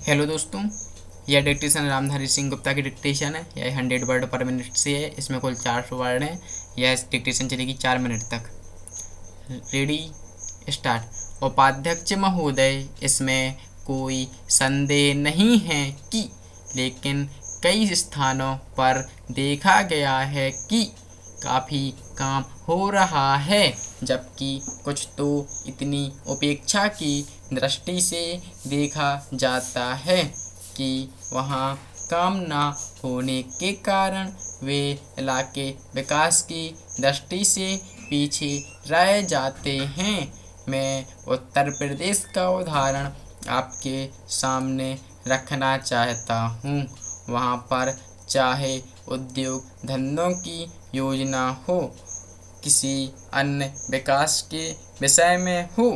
Hello दोस्तों, यह dictation Ramdhari Singh Gupta की डिक्टेशन है। यह 100 वर्ड पर मिनट से है। इसमें कुल 400 वर्ड हैं। यह डिक्टेशन चलेगी 4 मिनट तक। Ready, start. उपाध्यक्ष महोदय, इसमें कोई संदेह नहीं है कि लेकिन कई स्थानों पर देखा गया है कि काफ़ी काम हो रहा है, जबकि कुछ तो इतनी उपेक्षा की दृष्टि से देखा जाता है कि वहाँ काम न होने के कारण वे इलाके विकास की दृष्टि से पीछे रह जाते हैं। मैं उत्तर प्रदेश का उदाहरण आपके सामने रखना चाहता हूँ। वहाँ पर चाहे उद्योग धंधों की योजना हो, किसी अन्य विकास के विषय में हो,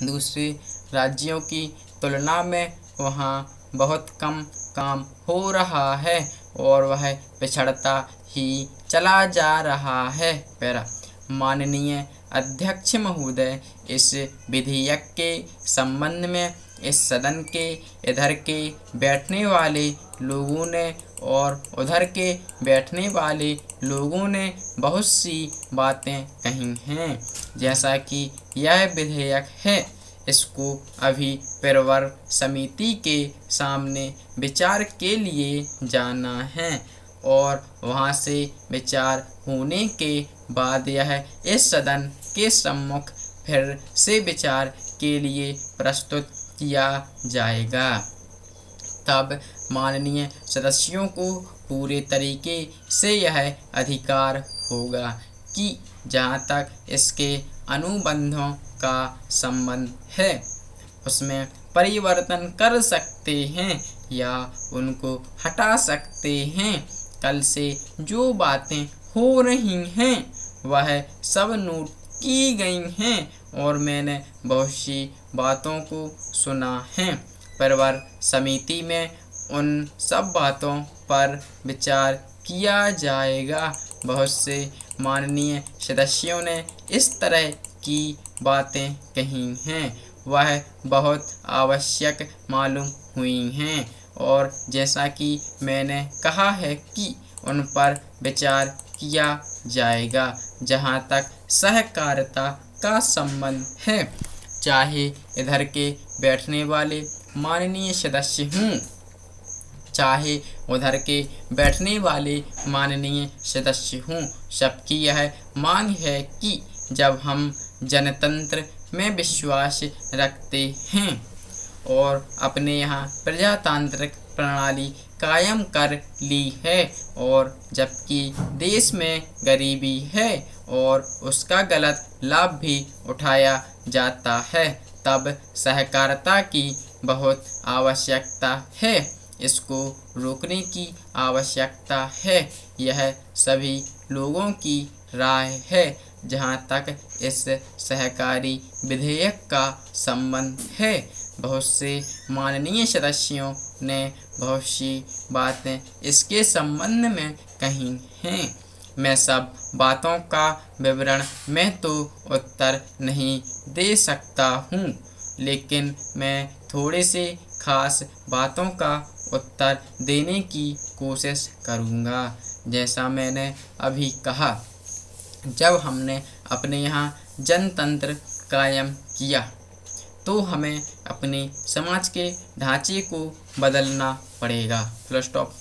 दूसरे राज्यों की तुलना में वहाँ बहुत कम काम हो रहा है और वह पिछड़ता ही चला जा रहा है। पैरा, माननीय अध्यक्ष महोदय, इस विधेयक के संबंध में इस सदन के इधर के बैठने वाले लोगों ने और उधर के बैठने वाले लोगों ने बहुत सी बातें कही हैं। जैसा कि यह विधेयक है, इसको अभी प्रवर समिति के सामने विचार के लिए जाना है और वहां से विचार होने के बाद यह इस सदन के सम्मुख फिर से विचार के लिए प्रस्तुत किया जाएगा। तब माननीय सदस्यों को पूरे तरीके से यह अधिकार होगा कि जहाँ तक इसके अनुबंधों का संबंध है उसमें परिवर्तन कर सकते हैं या उनको हटा सकते हैं। कल से जो बातें हो रही हैं वह सब नोट की गई हैं और मैंने बहुत सी बातों को सुना है। प्रवर समिति में उन सब बातों पर विचार किया जाएगा। बहुत से माननीय सदस्यों ने इस तरह की बातें कही हैं, वह बहुत आवश्यक मालूम हुई हैं और जैसा कि मैंने कहा है कि उन पर विचार किया जाएगा। जहाँ तक सहकारिता का संबंध है, चाहे इधर के बैठने वाले माननीय सदस्य हों, चाहे उधर के बैठने वाले माननीय सदस्य हों, सबकी यह मांग है कि जब हम जनतंत्र में विश्वास रखते हैं और अपने यहाँ प्रजातांत्रिक प्रणाली कायम कर ली है और जबकि देश में गरीबी है और उसका गलत लाभ भी उठाया जाता है, तब सहकारिता की बहुत आवश्यकता है। इसको रोकने की आवश्यकता है। यह सभी लोगों की राय है। जहाँ तक इस सहकारी विधेयक का संबंध है, बहुत से माननीय सदस्यों ने बहुत सी बातें इसके संबंध में कही हैं। मैं सब बातों का विवरण में तो उत्तर नहीं दे सकता हूँ, लेकिन मैं थोड़े से खास बातों का उत्तर देने की कोशिश करूँगा। जैसा मैंने अभी कहा, जब हमने अपने यहाँ जनतंत्र कायम किया तो हमें अपने समाज के ढांचे को बदलना पड़ेगा। Full stop.